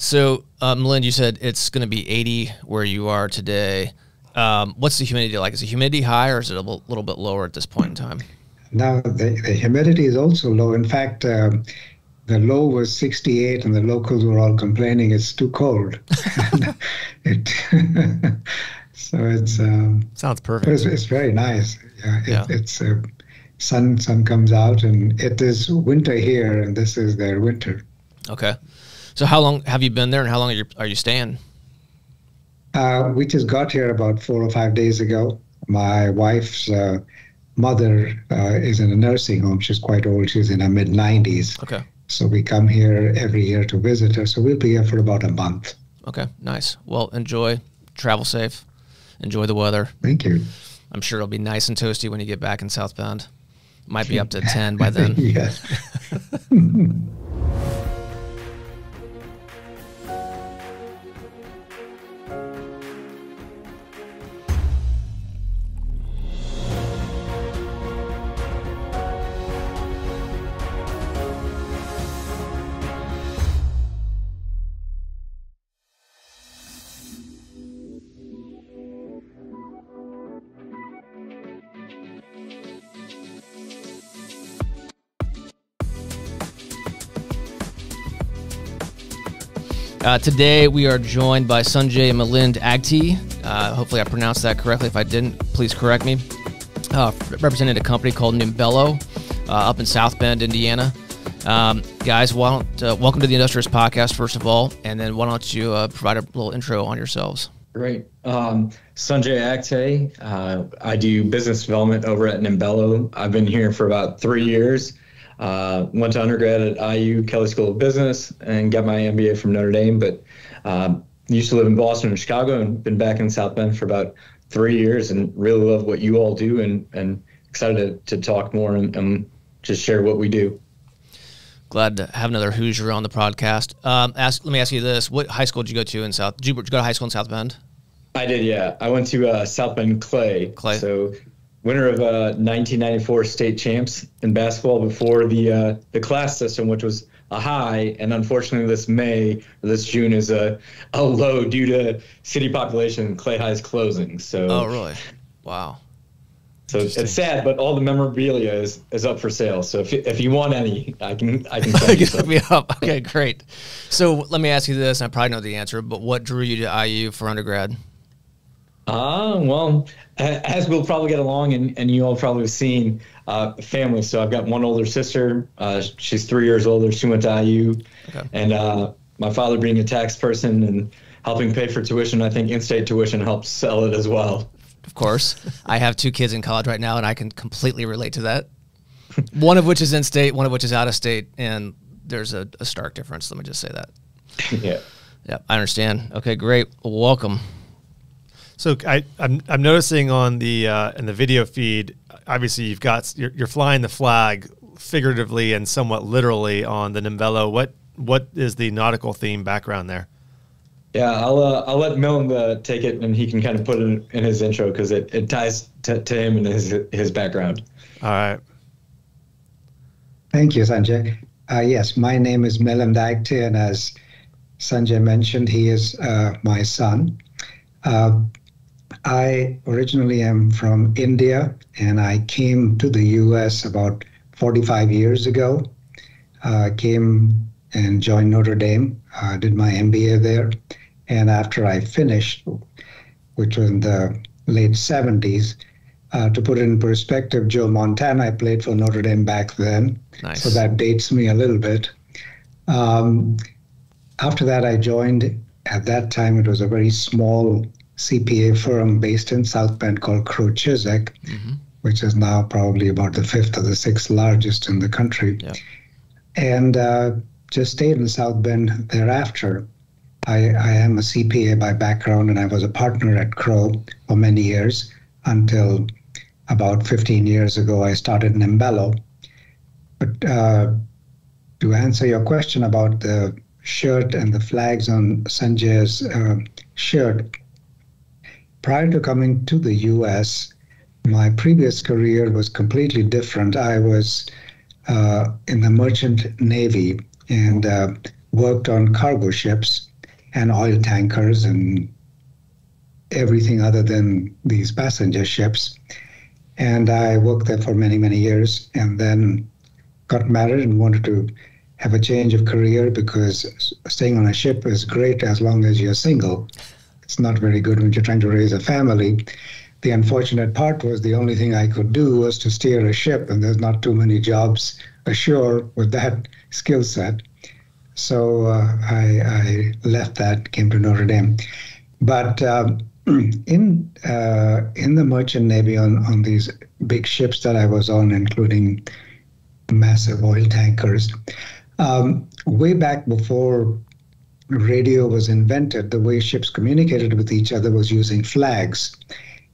So, Milind, you said it's going to be 80 where you are today. What's the humidity like? Is the humidity high, or is it a little bit lower at this point in time? Now, the humidity is also low. In fact, the low was 68, and the locals were all complaining it's too cold. So it's sounds perfect. It's very nice. It's sun comes out, and it is winter here, and this is their winter. Okay. So how long have you been there, and how long are you staying? We just got here about 4 or 5 days ago. My wife's mother is in a nursing home. She's quite old. She's in her mid-90s. Okay. So we come here every year to visit her. So we'll be here for about a month. Okay, nice. Well, enjoy. Travel safe. Enjoy the weather. Thank you. I'm sure it'll be nice and toasty when you get back in South Bend. Might be up to 10 by then. Yes. Today we are joined by Sunjay and Milind Agtey. Hopefully I pronounced that correctly. If I didn't, please correct me. Representing a company called Nimbello up in South Bend, Indiana. Guys, welcome to the Industrious Podcast, first of all, and then why don't you provide a little intro on yourselves. Great. Sunjay Agtey. I do business development over at Nimbello. I've been here for about 3 years. Went to undergrad at IU, Kelley School of Business, and got my MBA from Notre Dame, but used to live in Boston and Chicago and been back in South Bend for about 3 years and really love what you all do and excited to talk more and just share what we do. Glad to have another Hoosier on the podcast. Let me ask you this. What high school did you go to in South? Did you go to high school in South Bend? I did, yeah. I went to South Bend Clay. So winner of 1994 state champs in basketball before the class system, which was a high, and unfortunately this June is a low due to city population. Clay High's closing. So oh, really? Wow. So it's sad, but all the memorabilia is up for sale. So if you want any, I can send you some. Me up. Okay, great. So let me ask you this, and I probably know the answer, but what drew you to IU for undergrad? Well, as we'll probably get along, and you all probably have seen, family. So I've got one older sister. She's 3 years older. She went to IU. Okay. And my father being a tax person and helping pay for tuition, I think in-state tuition helps sell it as well. Of course. I have 2 kids in college right now, and I can completely relate to that. One of which is in-state, one of which is out-of-state, and there's a stark difference. Let me just say that. Yeah. Yeah, I understand. Okay, great. Well, welcome. So I'm noticing on the in the video feed, obviously you're flying the flag figuratively and somewhat literally on the Nimbello. What is the nautical theme background there? Yeah, I'll let Milind take it, and he can kind of put it in his intro because it ties to him and his background. All right. Thank you, Sanjay. Yes, my name is Milind Agtey, and as Sanjay mentioned, he is my son. I originally am from India, and I came to the U.S. about 45 years ago. Came and joined Notre Dame, did my MBA there. And after I finished, which was in the late 70s, to put it in perspective, Joe Montana, I played for Notre Dame back then. Nice. So that dates me a little bit. After that, I joined, at that time, it was a very small CPA firm based in South Bend called Crowe Chisek, which is now probably about the 5th or the 6th largest in the country. Yeah. And just stayed in South Bend thereafter. I am a CPA by background, and I was a partner at Crowe for many years until about 15 years ago I started Nimbello. But to answer your question about the shirt and the flags on Sanjay's shirt, prior to coming to the U.S., my previous career was completely different. I was in the Merchant Navy and worked on cargo ships and oil tankers and everything other than these passenger ships. And I worked there for many, many years, and then got married and wanted to have a change of career, because staying on a ship is great as long as you're single. It's not very good when you're trying to raise a family. The unfortunate part was the only thing I could do was to steer a ship, and there's not too many jobs ashore with that skill set. So I left that, came to Notre Dame. But in the merchant navy, on these big ships that I was on, including massive oil tankers, way back before radio was invented, the way ships communicated with each other was using flags.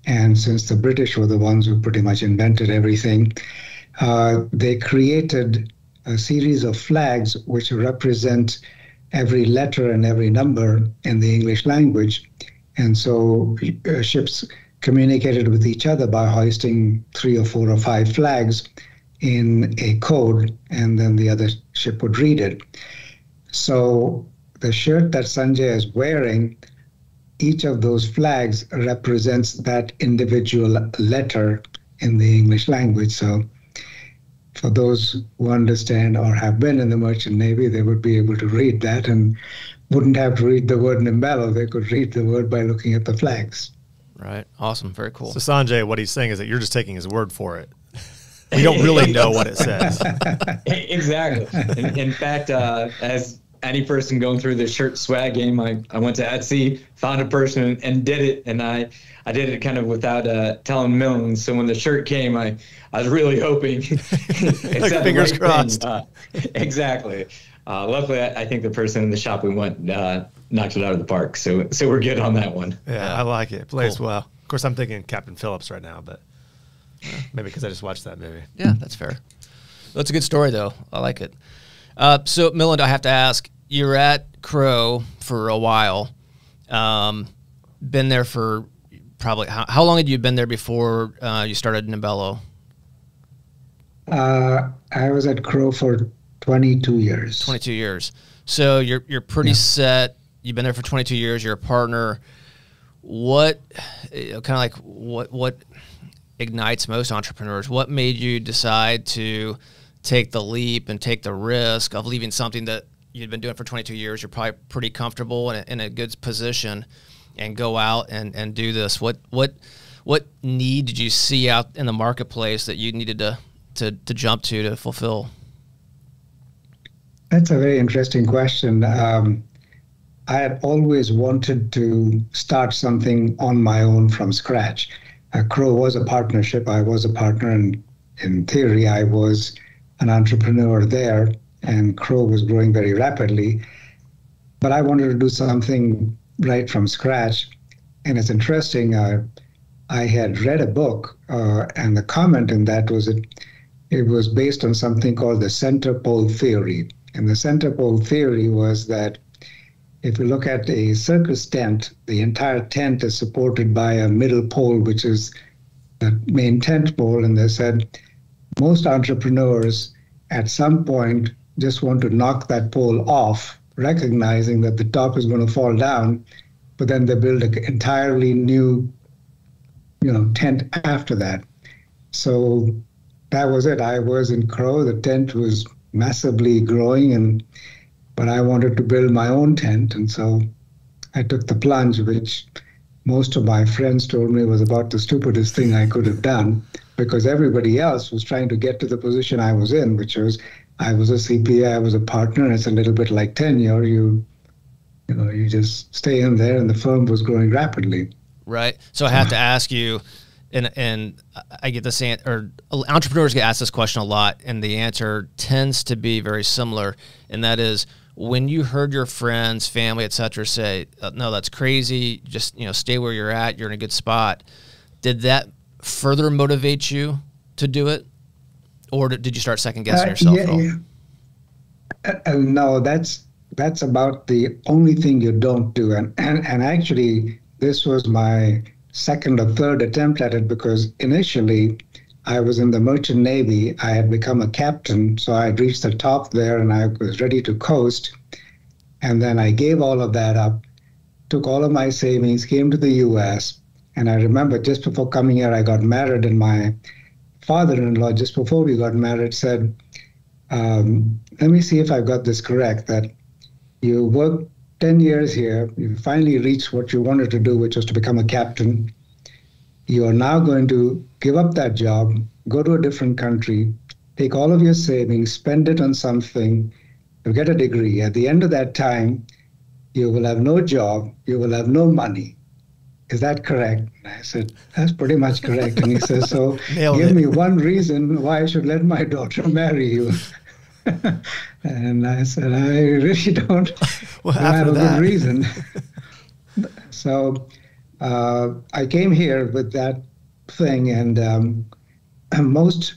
And since the British were the ones who pretty much invented everything, they created a series of flags which represent every letter and every number in the English language. And so ships communicated with each other by hoisting 3 or 4 or 5 flags in a code, and then the other ship would read it. So the shirt that Sunjay is wearing, each of those flags represents that individual letter in the English language. So for those who understand or have been in the merchant navy, they would be able to read that and wouldn't have to read the word Nimbello. They could read the word by looking at the flags. Right. Awesome. Very cool. So Sunjay, what he's saying is that you're just taking his word for it. We don't really know what it says. Exactly. In fact, as any person going through the shirt swag game, I went to Etsy, found a person and did it. And I did it kind of without telling Milind. So when the shirt came, I was really hoping. Like fingers crossed. Exactly. Luckily, I think the person in the shop we went knocked it out of the park. So we're good on that one. Yeah, I like it. It plays well. Of course, I'm thinking Captain Phillips right now, but maybe because I just watched that movie. Yeah, that's fair. That's a good story, though. I like it. So, Milind, I have to ask, you're at Crow for a while. Been there for probably, how long had you been there before you started Nimbello? I was at Crow for 22 years. 22 years. So you're pretty set. You've been there for 22 years. You're a partner. What ignites most entrepreneurs? What made you decide to take the leap and take the risk of leaving something that you'd been doing for 22 years? You're probably pretty comfortable in a good position, and go out and do this. What need did you see out in the marketplace that you needed to jump to fulfill? That's a very interesting question. I had always wanted to start something on my own from scratch. Crow was a partnership. I was a partner, and in theory, I was an entrepreneur there, and Crow was growing very rapidly. But I wanted to do something right from scratch. And it's interesting, I had read a book, and the comment in that was it was based on something called the center pole theory. And the center pole theory was that if you look at a circus tent, the entire tent is supported by a middle pole, which is the main tent pole. And they said most entrepreneurs at some point just want to knock that pole off, recognizing that the top is going to fall down, but then they build an entirely new, tent after that. So that was it. I was in Crow. The tent was massively growing, but I wanted to build my own tent. And so I took the plunge, which most of my friends told me was about the stupidest thing I could have done, because everybody else was trying to get to the position I was in, which was I was a CPA, I was a partner. It's a little bit like tenure. You just stay in there, and the firm was growing rapidly. Right. So I have to ask you, and I get this answer, or entrepreneurs get asked this question a lot, and the answer tends to be very similar, and that is, when you heard your friends, family, et cetera, say, no, that's crazy, just stay where you're at, you're in a good spot, did that further motivate you to do it? Or did you start second-guessing yourself at all? Yeah. No, that's about the only thing you don't do. And actually, this was my second or third attempt at it, because initially I was in the merchant navy. I had become a captain, so I had reached the top there and I was ready to coast. And then I gave all of that up, took all of my savings, came to the US. And I remember just before coming here, I got married, and my father-in-law, just before we got married, said, let me see if I've got this correct, that you worked 10 years here, you finally reached what you wanted to do, which was to become a captain. You are now going to give up that job, go to a different country, take all of your savings, spend it on something, you'll get a degree. At the end of that time, you will have no job, you will have no money. Is that correct? And I said, that's pretty much correct. And he says, so give me one reason why I should let my daughter marry you. And I said, I really don't have a good reason. So I came here with that thing, and most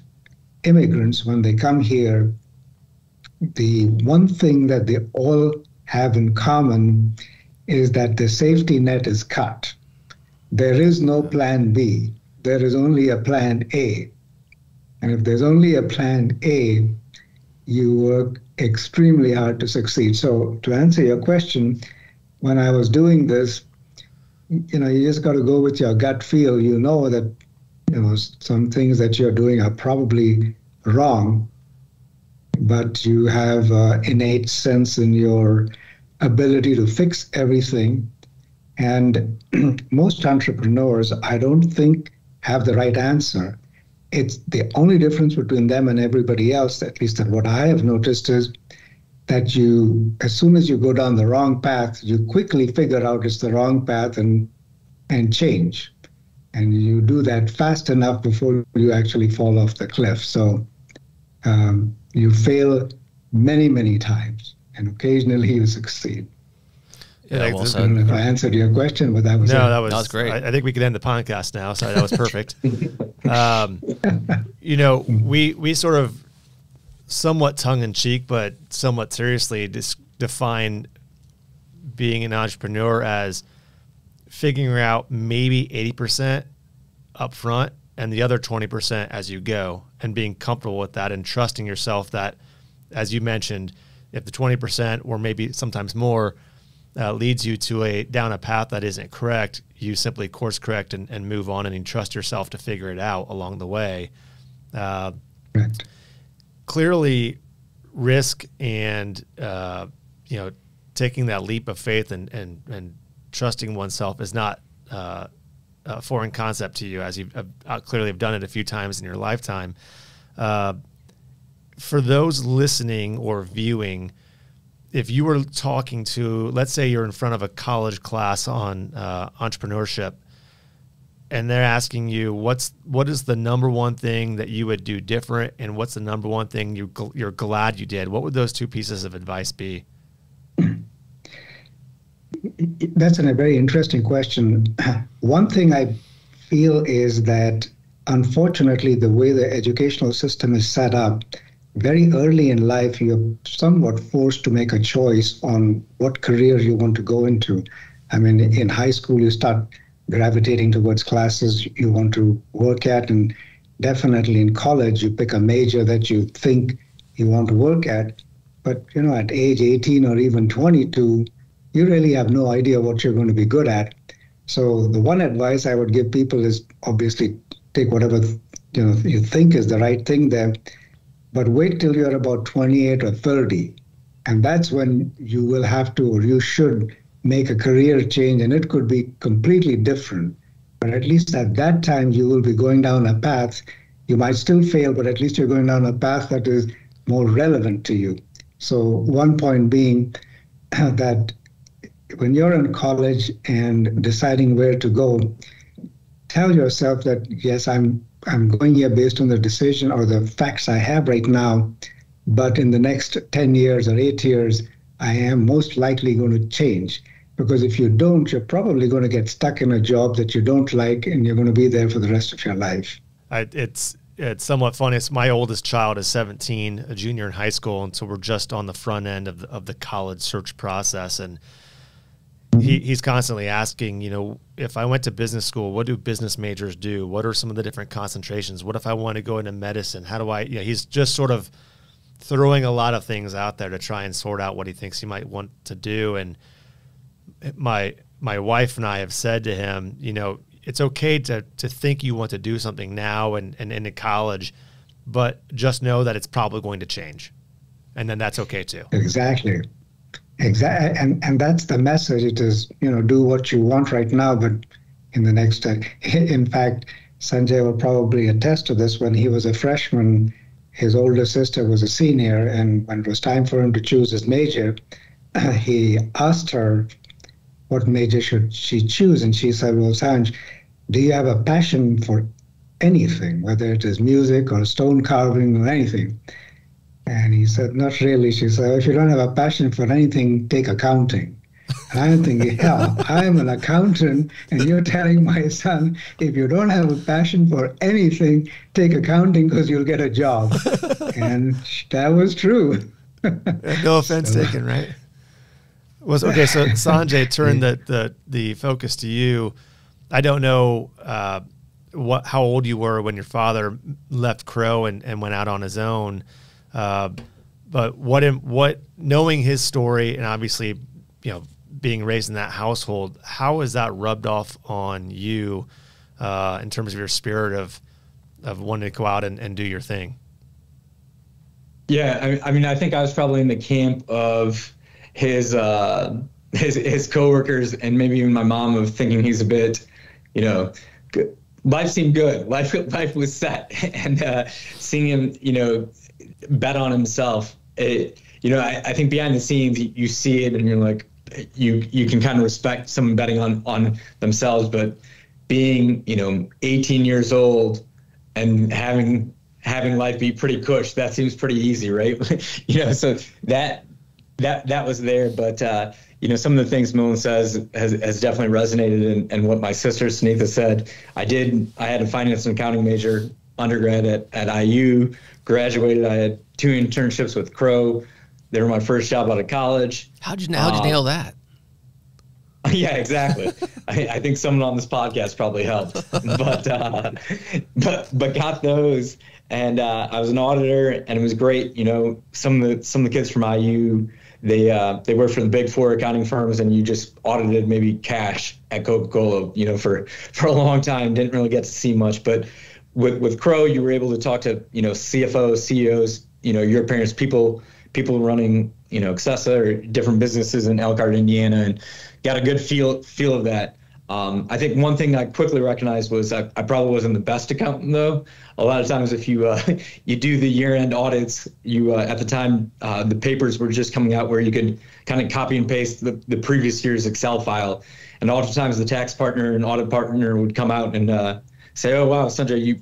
immigrants, when they come here, the one thing that they all have in common is that the safety net is cut. There is no plan B. There is only a plan A. And if there's only a plan A, you work extremely hard to succeed. So to answer your question, when I was doing this, you just got to go with your gut feel. You know that, some things that you're doing are probably wrong, but you have innate sense in your ability to fix everything. And most entrepreneurs, I don't think, have the right answer. It's the only difference between them and everybody else, at least that what I have noticed, is that as soon as you go down the wrong path, you quickly figure out it's the wrong path and change. And you do that fast enough before you actually fall off the cliff. So you fail many, many times, and occasionally you succeed. Yeah, well said. I don't know if I answered your question, but that was that was great. I think we could end the podcast now. So that was perfect. We sort of somewhat tongue in cheek, but somewhat seriously define being an entrepreneur as figuring out maybe 80% up front and the other 20% as you go, and being comfortable with that and trusting yourself that, as you mentioned, if the 20% or maybe sometimes more leads you down a path that isn't correct, you simply course correct and move on, and you trust yourself to figure it out along the way. Clearly, risk and taking that leap of faith and trusting oneself is not a foreign concept to you, as you clearly have done it a few times in your lifetime. For those listening or viewing, if you were talking to, let's say you're in front of a college class on entrepreneurship, and they're asking you, what is the number one thing that you would do different, and what's the number one thing you're glad you did, what would those two pieces of advice be? That's a very interesting question. One thing I feel is that, unfortunately, the way the educational system is set up, very early in life, you're somewhat forced to make a choice on what career you want to go into. I mean, in high school, you start gravitating towards classes you want to work at, and definitely in college, you pick a major that you think you want to work at. But, at age 18 or even 22, you really have no idea what you're going to be good at. So the one advice I would give people is obviously take whatever you think is the right thing there, but wait till you're about 28 or 30. And that's when you will have to, or you should, make a career change, and it could be completely different. But at least at that time, you will be going down a path. You might still fail, but at least you're going down a path that is more relevant to you. So one point being that when you're in college and deciding where to go, tell yourself that, yes, I'm going here based on the decision or the facts I have right now, but in the next 10 years or 8 years, I am most likely going to change. Because if you don't, you're probably going to get stuck in a job that you don't like, and you're going to be there for the rest of your life. It's somewhat funny. My oldest child is 17, a junior in high school, and so we're just on the front end of the college search process. And he's constantly asking, if I went to business school, what do business majors do? What are some of the different concentrations? What if I want to go into medicine? How do I? He's just sort of throwing a lot of things out there to try and sort out what he thinks he might want to do. And my wife and I have said to him, you know, it's okay to think you want to do something now and into college, but just know that it's probably going to change. And then that's okay too. Exactly. And that's the message. It is, you know, do what you want right now, but in the next, in fact, Sunjay will probably attest to this. When he was a freshman, his older sister was a senior, and when it was time for him to choose his major, he asked her what major should she choose, and she said, well, Sanj, do you have a passion for anything, whether it is music or stone carving or anything? And he said, not really. She said, if you don't have a passion for anything, take accounting. And I'm thinking, hell, I'm an accountant, and you're telling my son, if you don't have a passion for anything, take accounting because you'll get a job. And that was true. No offense taken, right? Okay, so Sanjay, turn the focus to you. I don't know how old you were when your father left Crow and went out on his own. But what knowing his story, and obviously, you know, being raised in that household, how has that rubbed off on you in terms of your spirit of wanting to go out and do your thing? Yeah, I mean, I think I was probably in the camp of his coworkers and maybe even my mom of thinking he's a bit, you know, good. Life seemed good. Life was set, and seeing him, you know, bet on himself. You know, I think behind the scenes you see it and you're like, you can kind of respect someone betting on themselves, but being, you know, 18 years old and having life be pretty cush, that seems pretty easy, right? You know, so that was there, but you know, some of the things Milind says has definitely resonated, and what my sister Sunitha said. I had a finance and accounting major undergrad at IU, graduated. I had 2 internships with Crow. They were my first job out of college. How'd you nail that? Yeah, exactly. I think someone on this podcast probably helped, but got those, and I was an auditor, and it was great. You know, some of the kids from IU, they worked for the big 4 accounting firms, and you just audited maybe cash at Coca-Cola, you know, for a long time. Didn't really get to see much, but with Crow, you were able to talk to, you know, CFOs, CEOs, you know, your parents, people running, you know, Accessa or different businesses in Elkhart, Indiana, and got a good feel of that. I think one thing I quickly recognized was I probably wasn't the best accountant, though. A lot of times, if you you do the year-end audits, you at the time the papers were just coming out where you could kind of copy and paste the previous year's Excel file, and oftentimes the tax partner and audit partner would come out and say, "Oh wow, Sunjay,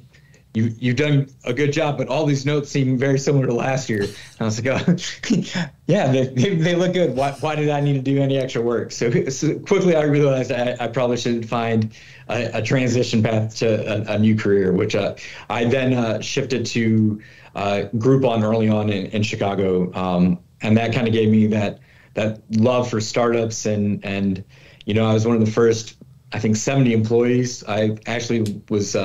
you've done a good job, but all these notes seem very similar to last year." And I was like, "Oh, yeah, they look good. Why did I need to do any extra work?" So quickly I realized I probably should find a transition path to a new career, which I then shifted to Groupon early on in Chicago, and that kind of gave me that love for startups, and you know, I was one of the first, I think, 70 employees. I actually was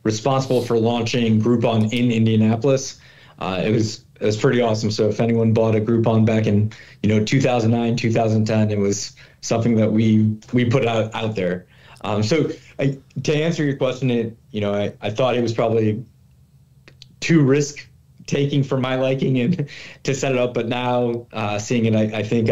responsible for launching Groupon in Indianapolis. It was pretty awesome. So if anyone bought a Groupon back in, you know, 2009, 2010, it was something that we put out there. So to answer your question, you know, I thought it was probably too risk taking for my liking and to set it up. But now seeing it, I think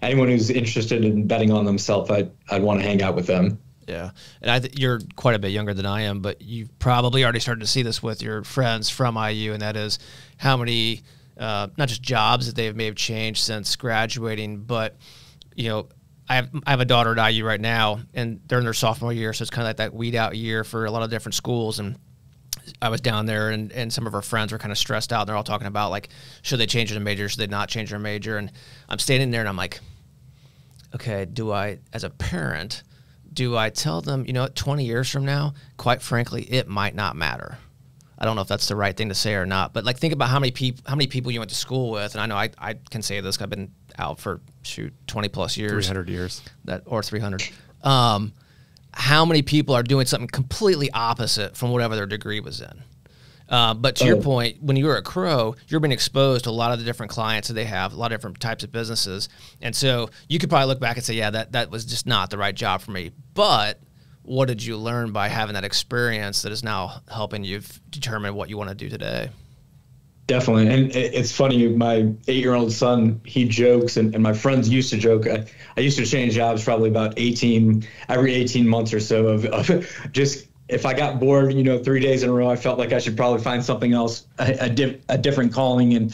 anyone who's interested in betting on themselves, I'd want to hang out with them. Yeah, and you're quite a bit younger than I am, but you've probably already started to see this with your friends from IU, and that is how many, not just jobs that they may have changed since graduating, but, you know, I have a daughter at IU right now, and they're in their sophomore year, so it's kind of like that weed out year for a lot of different schools, and I was down there, and some of our friends were kind of stressed out, and they're all talking about, like, should they change their major, should they not change their major, and I'm standing there, and I'm like, okay, do I, as a parent, do I tell them, you know, 20 years from now, quite frankly, it might not matter. I don't know if that's the right thing to say or not, but like think about how many people you went to school with, and I know I can say this. I've been out for 20 plus years, 300 years, or 300. How many people are doing something completely opposite from whatever their degree was in? But to your point, when you were at Crow, you're being exposed to a lot of the different clients that they have, a lot of different types of businesses. And so you could probably look back and say, yeah, that was just not the right job for me. But what did you learn by having that experience that is now helping you determine what you want to do today? Definitely. And it's funny, my 8-year-old son, he jokes, and my friends used to joke. I used to change jobs probably about every 18 months or so of just, if I got bored, 3 days in a row, I felt like I should probably find something else, a different calling. And,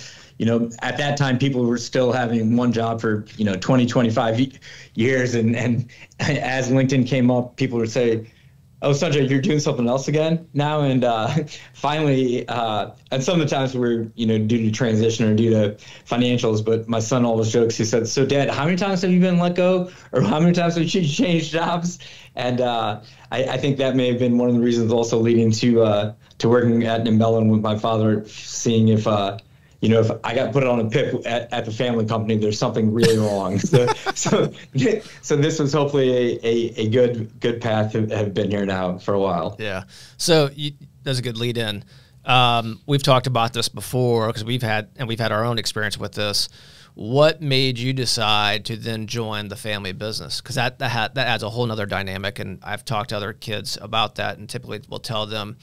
at that time, people were still having one job for, 20, 25 years. And as LinkedIn came up, people would say, "Oh, Sunjay, you're doing something else again now?" And finally, and some of the times we're, due to transition or due to financials, but my son always jokes, he said, "So Dad, how many times have you been let go? Or how many times have you changed jobs?" And I think that may have been one of the reasons also leading to working at Nimbello and with my father, seeing if if I got put on a PIP at the family company, there's something really wrong. So this was hopefully a good path to have been here now for a while. Yeah. So that's a good lead in. We've talked about this before because we've had our own experience with this. What made you decide to then join the family business? Because that adds a whole nother dynamic, and I've talked to other kids about that, and typically we'll tell them,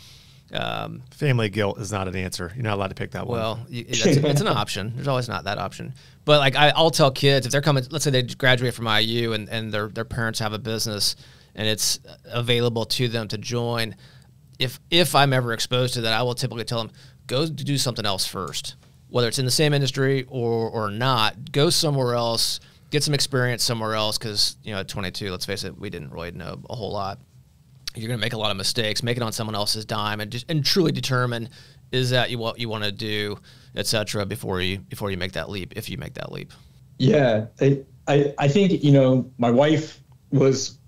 family guilt is not an answer. You're not allowed to pick that one. Well, it's an option. There's always not that option. But like I'll tell kids if they're coming, let's say they graduate from IU and their parents have a business and it's available to them to join. If I'm ever exposed to that, I will typically tell them, go do something else first, whether it's in the same industry or not. Go somewhere else, get some experience somewhere else. Because at 22, let's face it, we didn't really know a whole lot. You're going to make a lot of mistakes, make it on someone else's dime, and truly determine, is that what you want to do, et cetera, before you make that leap, if you make that leap. Yeah, I think, my wife was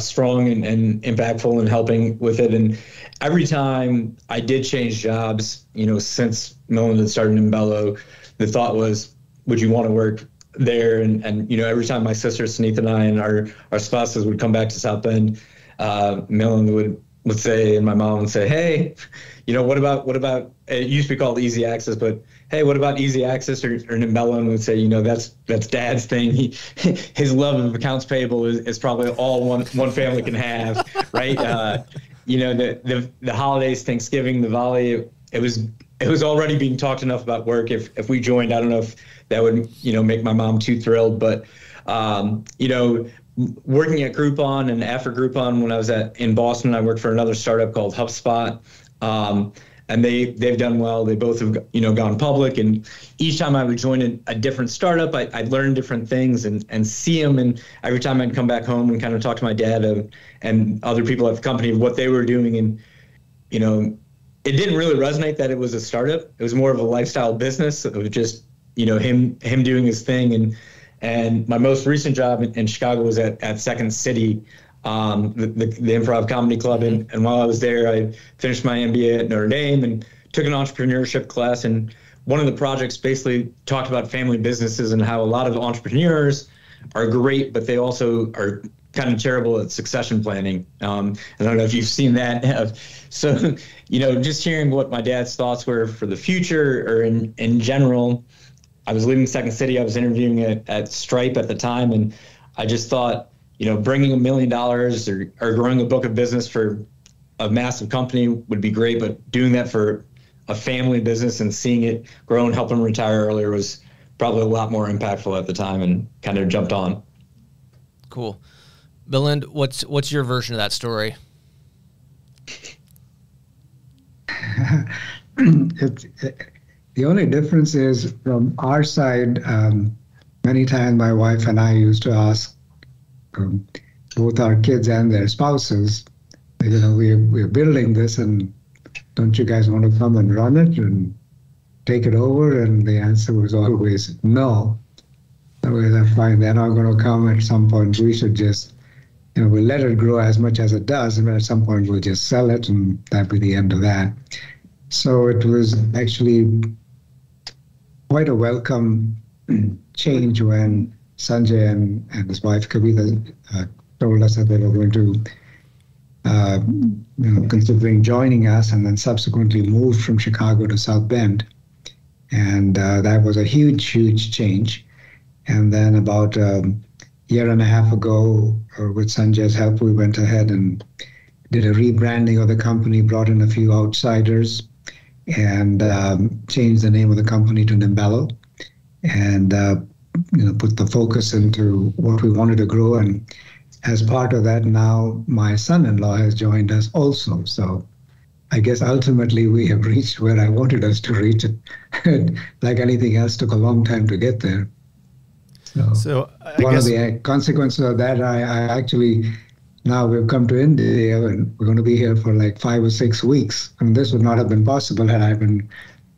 strong and impactful in helping with it. And every time I did change jobs, since Milind had started Nimbello, the thought was, would you want to work there? And every time my sister Sunita and I and our spouses would come back to South Bend, Milind would say, and my mom would say, "Hey, what about it used to be called Easy Access, but hey, what about Easy Access or Nimbello?" And would say, that's Dad's thing. His love of accounts payable is probably all one family can have, right? The holidays, Thanksgiving, the volley, it was already being talked enough about work. If we joined, I don't know if that would make my mom too thrilled, but working at Groupon and after Groupon, when I was in Boston, I worked for another startup called HubSpot, and they've done well. They both have gone public, and each time I would join a different startup, I'd learn different things and see them. And every time I'd come back home and kind of talk to my dad and other people at the company what they were doing, and it didn't really resonate that it was a startup. It was more of a lifestyle business. It was just him doing his thing. And my most recent job in Chicago was at Second City, the Improv Comedy Club. And while I was there, I finished my MBA at Notre Dame and took an entrepreneurship class. And one of the projects basically talked about family businesses and how a lot of entrepreneurs are great, but they also are kind of terrible at succession planning. I don't know if you've seen that. So, just hearing what my dad's thoughts were for the future or in general. I was leaving Second City. I was interviewing at Stripe at the time, and I just thought, bringing $1 million or growing a book of business for a massive company would be great, but doing that for a family business and seeing it grow and help them retire earlier was probably a lot more impactful at the time, and kind of jumped on. Cool. Milind, what's your version of that story? The only difference is from our side, many times my wife and I used to ask both our kids and their spouses, we're building this, and don't you guys want to come and run it and take it over? And the answer was always no. That's fine. They're not going to come. At some point, we should just, we'll let it grow as much as it does, and at some point we'll just sell it, and that'll be the end of that. So it was actually quite a welcome change when Sunjay and his wife Kavita told us that they were going to considering joining us, and then subsequently moved from Chicago to South Bend. And that was a huge, huge change. And then about a year and a half ago, with Sunjay's help, we went ahead and did a rebranding of the company, brought in a few outsiders, and changed the name of the company to Nimbello, and put the focus into what we wanted to grow. And as part of that, now my son-in-law has joined us also. So I guess ultimately we have reached where I wanted us to reach. It, like anything else, took a long time to get there. So one of the consequences of that, I actually, now we've come to India and we're going to be here for like 5 or 6 weeks. And this would not have been possible had I been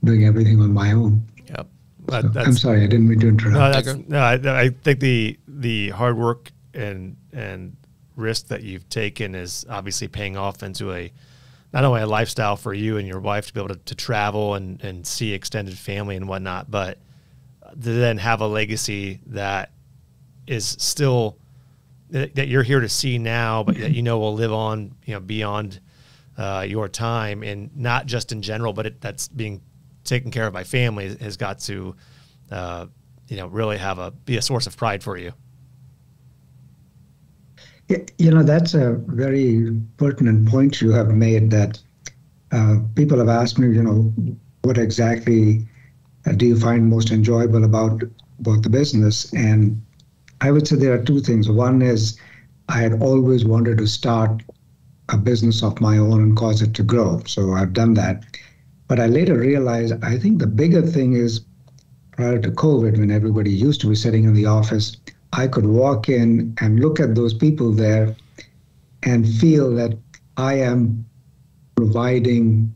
doing everything on my own. Yep. So, I'm sorry, I didn't mean to interrupt. I think the hard work and risk that you've taken is obviously paying off into not only a lifestyle for you and your wife to be able to travel and see extended family and whatnot, but to then have a legacy that is still that you're here to see now, but that will live on beyond your time, and not just in general, but that's being taken care of by family has got to really be a source of pride for you. That's a very pertinent point you have made, that people have asked me, what exactly do you find most enjoyable about the business? And I would say there are two things. One is I had always wanted to start a business of my own and cause it to grow. So I've done that. But I later realized, I think the bigger thing is, prior to COVID, when everybody used to be sitting in the office, I could walk in and look at those people there and feel that I am providing,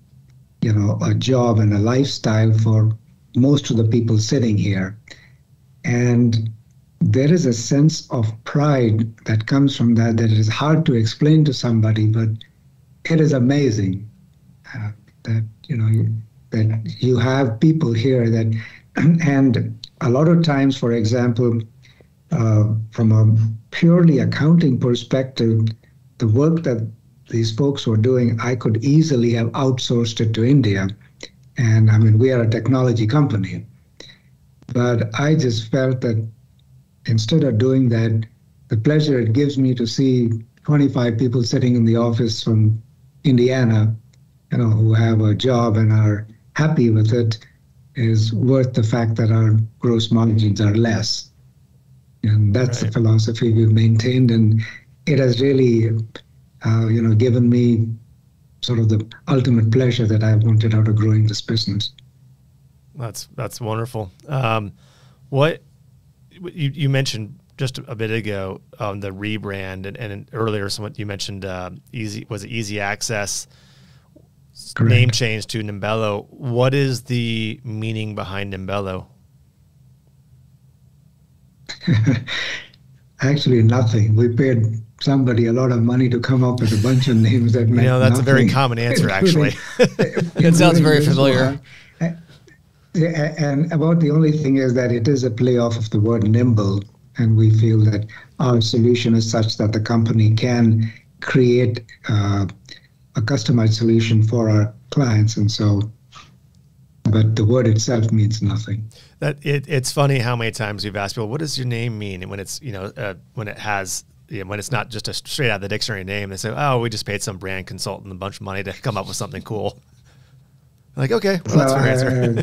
a job and a lifestyle for most of the people sitting here. And there is a sense of pride that comes from that it is hard to explain to somebody, but it is amazing that you have people here that, and a lot of times, for example, from a purely accounting perspective, the work that these folks were doing, I could easily have outsourced it to India. And I mean, we are a technology company. But I just felt that instead of doing that, the pleasure it gives me to see 25 people sitting in the office from Indiana, who have a job and are happy with it, is worth the fact that our gross margins are less. And that's the philosophy we've maintained. And it has really, given me sort of the ultimate pleasure that I wanted out of growing this business. That's wonderful. What you mentioned just a bit ago, the rebrand, and earlier you mentioned easy access. Correct. Name change to Nimbello. What is the meaning behind Nimbello? Actually, nothing. We paid somebody a lot of money to come up with a bunch of names that meant that's nothing. A very common answer, actually. It sounds very familiar. And about the only thing is that it is a play off of the word nimble, and we feel that our solution is such that the company can create a customized solution for our clients, and so. But the word itself means nothing. It's funny how many times we've asked people, "What does your name mean?" And when it's when it has when it's not just a straight out of the dictionary name, they say, "Oh, we just paid some brand consultant a bunch of money to come up with something cool." Like, okay, well, that's your answer.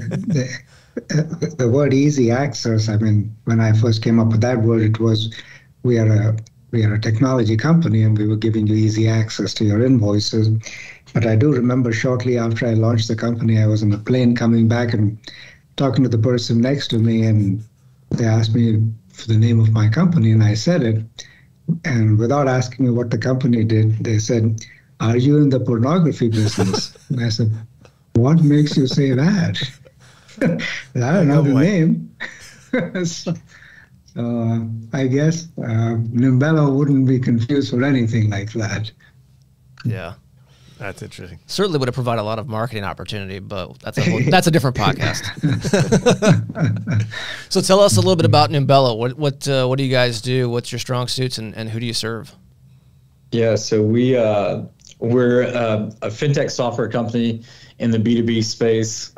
The word easy access, I mean, when I first came up with that word, it was, we are a technology company and we were giving you easy access to your invoices. But I do remember shortly after I launched the company, I was on a plane coming back and talking to the person next to me, and they asked me for the name of my company, and I said it. And without asking me what the company did, they said, "Are you in the pornography business?" And I said, "What makes you say that?" I don't know the name. so I guess Nimbello wouldn't be confused for anything like that. Yeah, that's interesting. Certainly would have provided a lot of marketing opportunity, but that's a different podcast. So tell us a little bit about Nimbello. What do you guys do? What's your strong suits, and who do you serve? Yeah, so we We're a fintech software company in the B2B space,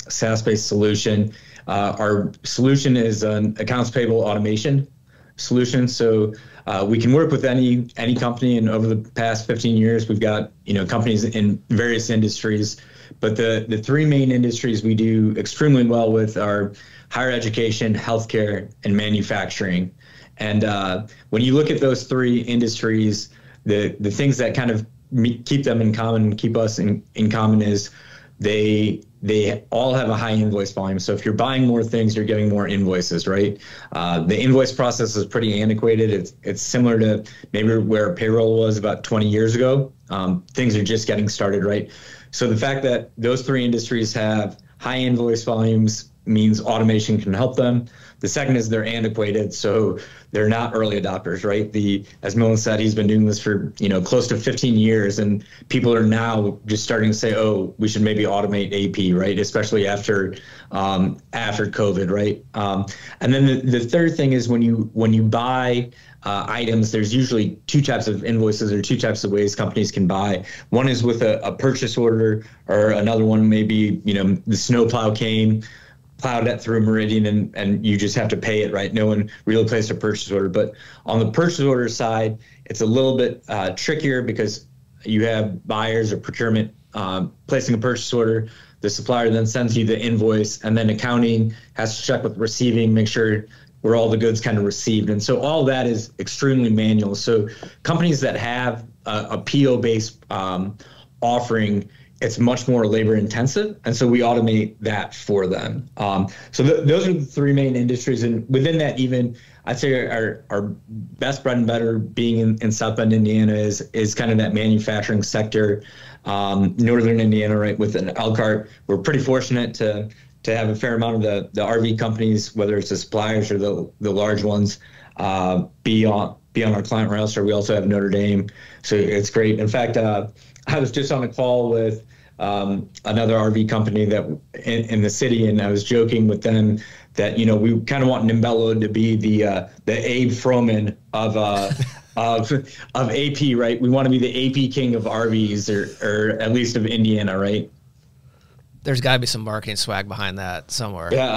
SaaS-based solution. Our solution is an accounts payable automation solution. So we can work with any company, and over the past 15 years, we've got companies in various industries. But the three main industries we do extremely well with are higher education, healthcare, and manufacturing. And when you look at those three industries, the things that kind of keep them in common, keep us in common, is they all have a high invoice volume. So if you're buying more things, you're getting more invoices, right? The invoice process is pretty antiquated. It's similar to maybe where payroll was about 20 years ago. Things are just getting started, right? So the fact that those three industries have high invoice volumes means automation can help them. The second is they're antiquated, so they're not early adopters, right? As Milind said, he's been doing this for close to 15 years, and people are now just starting to say, "Oh, we should maybe automate AP," right? Especially after COVID, right? And then the third thing is when you buy items, there's usually two types of invoices or two types of ways companies can buy. One is with a purchase order, or another one maybe the snowplow came, plowed it through a meridian, and you just have to pay it, right? No one really placed a purchase order. But on the purchase order side, it's a little bit trickier because you have buyers or procurement placing a purchase order. The supplier then sends you the invoice, and then accounting has to check with receiving, make sure where all the goods kind of received. And so all that is extremely manual. So companies that have a PO-based offering, it's much more labor intensive. And so we automate that for them. So those are the three main industries. And within that, even I'd say our best bread and butter being in South Bend, Indiana is kind of that manufacturing sector. Northern Indiana, right, with an Elkhart, we're pretty fortunate to have a fair amount of the RV companies, whether it's the suppliers or the large ones, be on our client roster. We also have Notre Dame. So it's great. In fact, I was just on a call with another RV company that in the city, and I was joking with them that we kind of want Nimbello to be the Abe Froman of AP, right? We want to be the AP king of RVs, or at least of Indiana, right? There's got to be some marketing swag behind that somewhere. Yeah,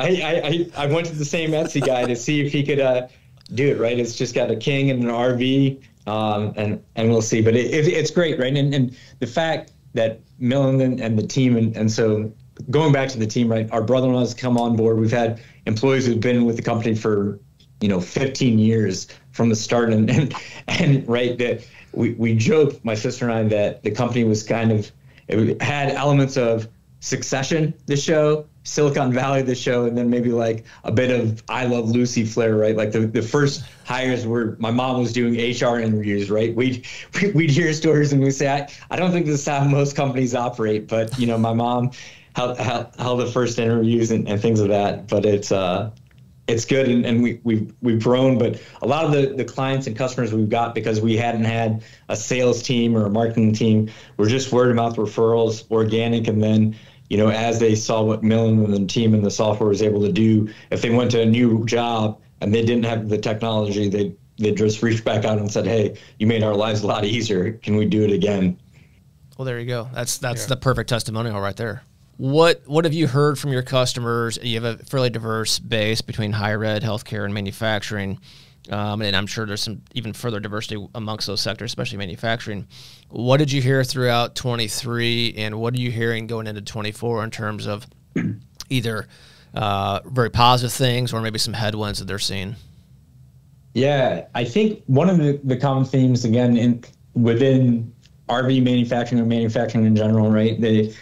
I went to the same Etsy guy to see if he could do it, right? It's just got a king and an RV, and we'll see. But it's great, right? And the fact that Milind and the team, and so going back to the team, right? Our brother-in-law's come on board. We've had employees who've been with the company for 15 years from the start, and right, that we joke, my sister and I, that the company was it had elements of Succession, the show, Silicon Valley, the show, and then maybe like a bit of I Love Lucy flair, right? Like the first hires were, my mom was doing HR interviews, right? We'd hear stories and we say, I don't think this is how most companies operate, but my mom held the first interviews and things of that. But it's good, and we've grown. But a lot of the clients and customers we've got, because we hadn't had a sales team or a marketing team, were just word of mouth referrals, organic, and then as they saw what Milind and the team and the software was able to do, if they went to a new job and they didn't have the technology, they just reached back out and said, "Hey, you made our lives a lot easier. Can we do it again?" Well, there you go. That's the perfect testimonial right there. What have you heard from your customers? You have a fairly diverse base between higher ed, healthcare, and manufacturing. And I'm sure there's some even further diversity amongst those sectors, especially manufacturing. What did you hear throughout 23, and what are you hearing going into 24 in terms of either very positive things or maybe some headwinds that they're seeing? Yeah, I think one of the common themes, again, within RV manufacturing or manufacturing in general, right?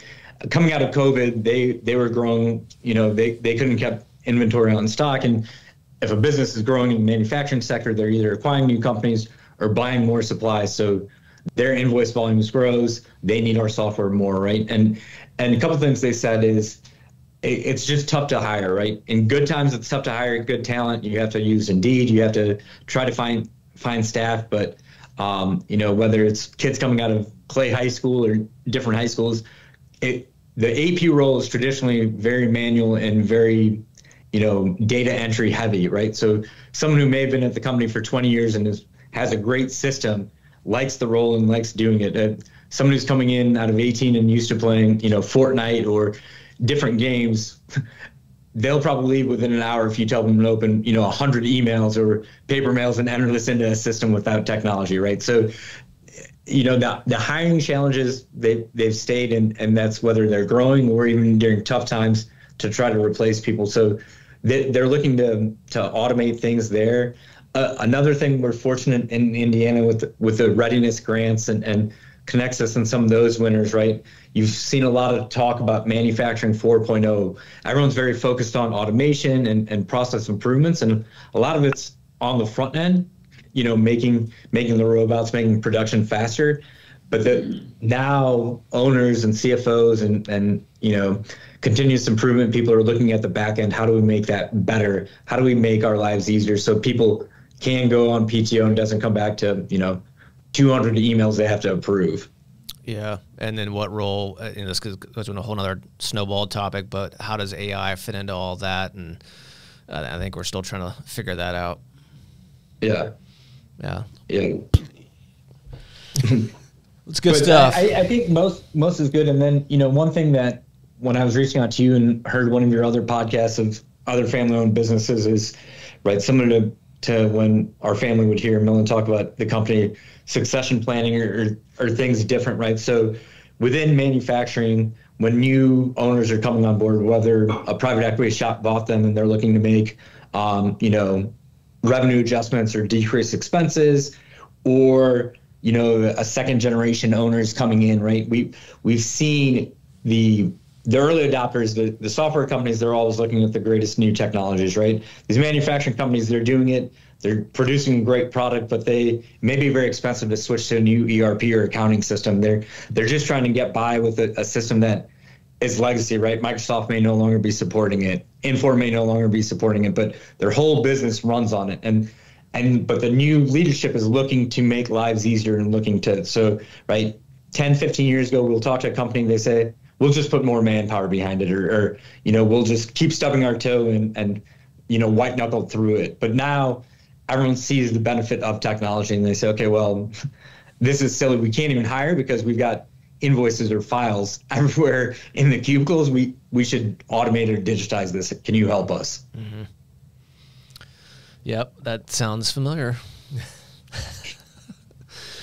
Coming out of COVID, they were growing, they couldn't keep inventory on stock. And if a business is growing in the manufacturing sector, they're either acquiring new companies or buying more supplies. So their invoice volumes grows. They need our software more, right? And a couple of things they said is it's just tough to hire, right? In good times, it's tough to hire good talent. You have to use Indeed. You have to try to find staff. But, whether it's kids coming out of Clay High School or different high schools, the AP role is traditionally very manual and very data entry heavy, right? So someone who may have been at the company for 20 years and has a great system likes the role and likes doing it. Somebody who's coming in out of 18 and used to playing, Fortnite or different games, they'll probably leave within an hour if you tell them to open, 100 emails or paper mails and enter this into a system without technology, right? So, the hiring challenges, they've stayed, and that's whether they're growing or even during tough times to try to replace people. So they're looking to automate things there. Another thing, we're fortunate in Indiana with the readiness grants and Connexus and some of those winners, right? You've seen a lot of talk about manufacturing 4.0. Everyone's very focused on automation and process improvements, and a lot of it's on the front end, making the robots, making production faster. But now owners and CFOs and continuous improvement people are looking at the back end. How do we make that better? How do we make our lives easier so people can go on PTO and doesn't come back to 200 emails they have to approve? Yeah, and then what role? This goes into a whole other snowball topic, but how does AI fit into all that? And I think we're still trying to figure that out. Yeah. It's good stuff. I think most is good. And then one thing that when I was reaching out to you and heard one of your other podcasts of other family-owned businesses is, right, similar to when our family would hear Milind talk about the company succession planning or things different, right? So within manufacturing, when new owners are coming on board, whether a private equity shop bought them and they're looking to make, revenue adjustments or decrease expenses, or, a second generation owners coming in, right? We've seen the early adopters, the software companies, they're always looking at the greatest new technologies, right? These manufacturing companies, they're doing it, they're producing a great product, but they may be very expensive to switch to a new ERP or accounting system. They're just trying to get by with a system that is legacy, right? Microsoft may no longer be supporting it. Infor may no longer be supporting it, but their whole business runs on it. But the new leadership is looking to make lives easier and looking to, so, right, 10, 15 years ago, we'll talk to a company, they say, we'll just put more manpower behind it, or we'll just keep stubbing our toe and white knuckle through it. But now everyone sees the benefit of technology and they say, okay, well, this is silly. We can't even hire because we've got invoices or files everywhere in the cubicles. We should automate or digitize this. Can you help us? Mm-hmm. Yep, that sounds familiar.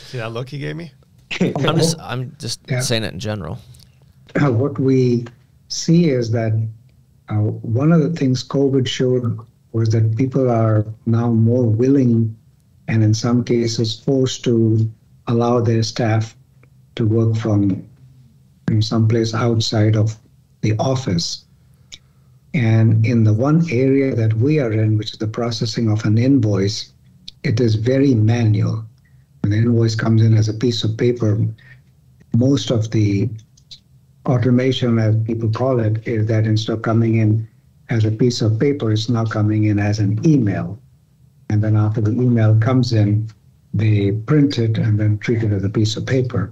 See that look he gave me? I'm just saying it in general. What we see is that one of the things COVID showed was that people are now more willing and in some cases forced to allow their staff to work from someplace outside of the office. And in the one area that we are in, which is the processing of an invoice, it is very manual. When the invoice comes in as a piece of paper, most of the automation, as people call it, is that instead of coming in as a piece of paper, it's now coming in as an email. And then after the email comes in, they print it and then treat it as a piece of paper.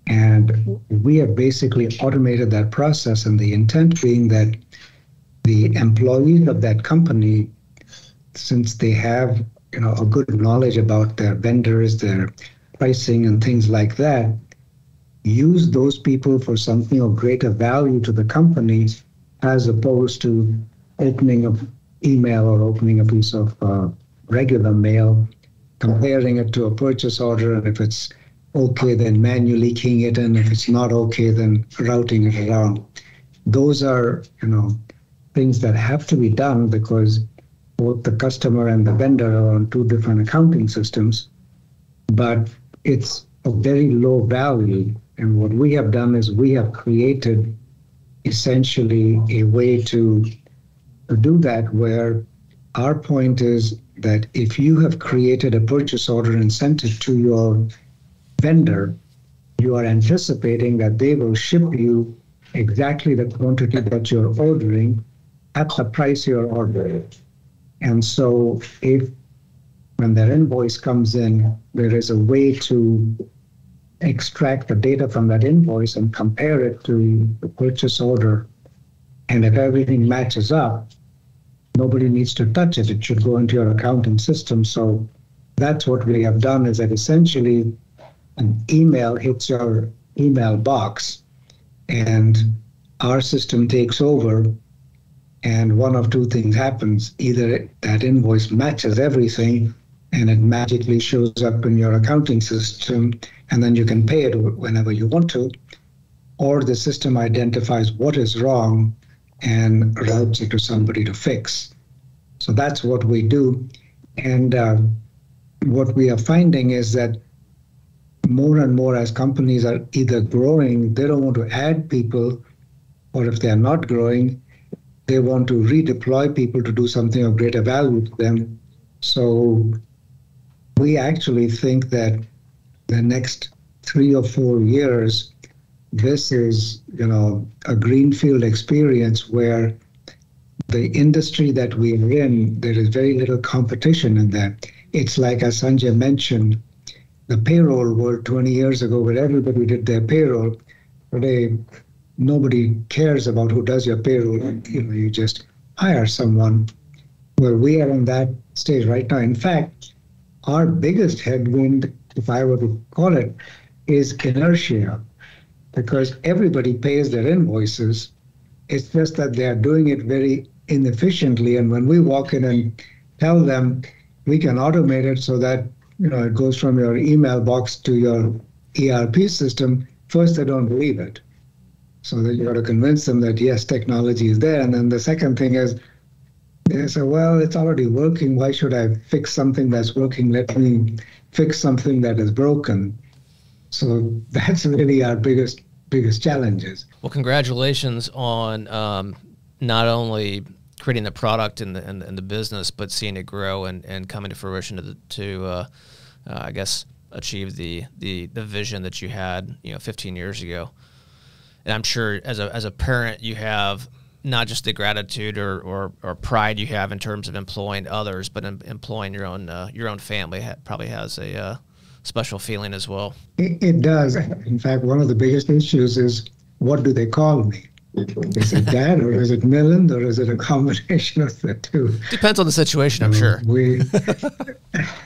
And we have basically automated that process, and the intent being that the employees of that company, since they have a good knowledge about their vendors, their pricing and things like that, use those people for something of greater value to the company, as opposed to opening an email or opening a piece of regular mail, comparing it to a purchase order, and if it's okay, then manually keying it in. If it's not okay, then routing it around. Those are, things that have to be done because both the customer and the vendor are on two different accounting systems, but it's a very low value. And what we have done is we have created essentially a way to do that, where our point is that if you have created a purchase order and sent it to your vendor, you are anticipating that they will ship you exactly the quantity that you're ordering at the price you're ordering. And so if when their invoice comes in, there is a way to extract the data from that invoice and compare it to the purchase order. And if everything matches up, nobody needs to touch it. It should go into your accounting system. So that's what we have done, is that essentially an email hits your email box and our system takes over, and one of two things happens. Either that invoice matches everything and it magically shows up in your accounting system, and then you can pay it whenever you want to, or the system identifies what is wrong and routes it to somebody to fix. So that's what we do. And what we are finding is that more and more, as companies are either growing, they don't want to add people, or if they're not growing, they want to redeploy people to do something of greater value to them. So we actually think that the next 3 or 4 years, this is, a greenfield experience where the industry that we are in, there is very little competition in that. It's like, as Sunjay mentioned, the payroll world 20 years ago, where everybody did their payroll. Today, nobody cares about who does your payroll. You just hire someone. Well, we are in that stage right now. In fact, our biggest headwind, if I were to call it, is inertia, because everybody pays their invoices. It's just that they are doing it very inefficiently. And when we walk in and tell them we can automate it so that it goes from your email box to your ERP system, first they don't believe it. So that you got to convince them that yes, technology is there. And then the second thing is, they say, well, it's already working. Why should I fix something that's working? Let me fix something that is broken. So that's really our biggest challenges. Well, congratulations on not only creating the product and the business, but seeing it grow and coming to fruition to I guess achieve the vision that you had 15 years ago. And I'm sure as a parent, you have not just the gratitude or pride you have in terms of employing others, but employing your own family probably has a special feeling as well. It does. In fact, one of the biggest issues is, what do they call me? Is it Dad, or is it Milind, or is it a combination of the two? Depends on the situation, I'm sure.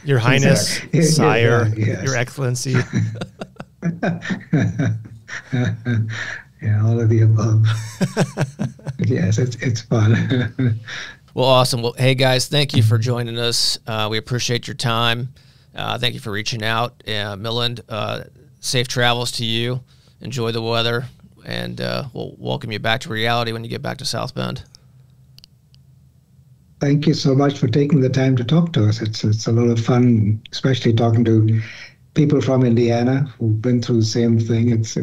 Your Highness, Sire, yes. Your Excellency. Yeah, all of the above. Yes, it's fun. Well, awesome. Well, hey, guys, thank you for joining us. We appreciate your time. Thank you for reaching out. Milind, safe travels to you. Enjoy the weather, and we'll welcome you back to reality when you get back to South Bend. Thank you so much for taking the time to talk to us. It's a lot of fun, especially talking to people from Indiana who've been through the same thing. It's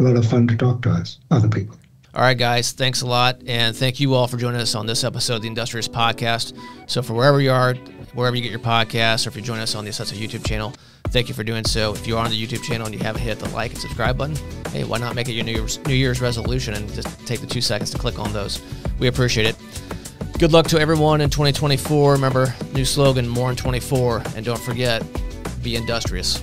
a lot of fun to talk to us, other people. All right, guys, thanks a lot, and thank you all for joining us on this episode of the Industrious Podcast. So for wherever you are, wherever you get your podcasts, or if you're joining us on the Assessor YouTube channel, thank you for doing so. If you are on the YouTube channel and you haven't hit the like and subscribe button, hey, why not make it your New Year's resolution and just take the 2 seconds to click on those. We appreciate it. Good luck to everyone in 2024. Remember, new slogan, more in 24. And don't forget, be industrious.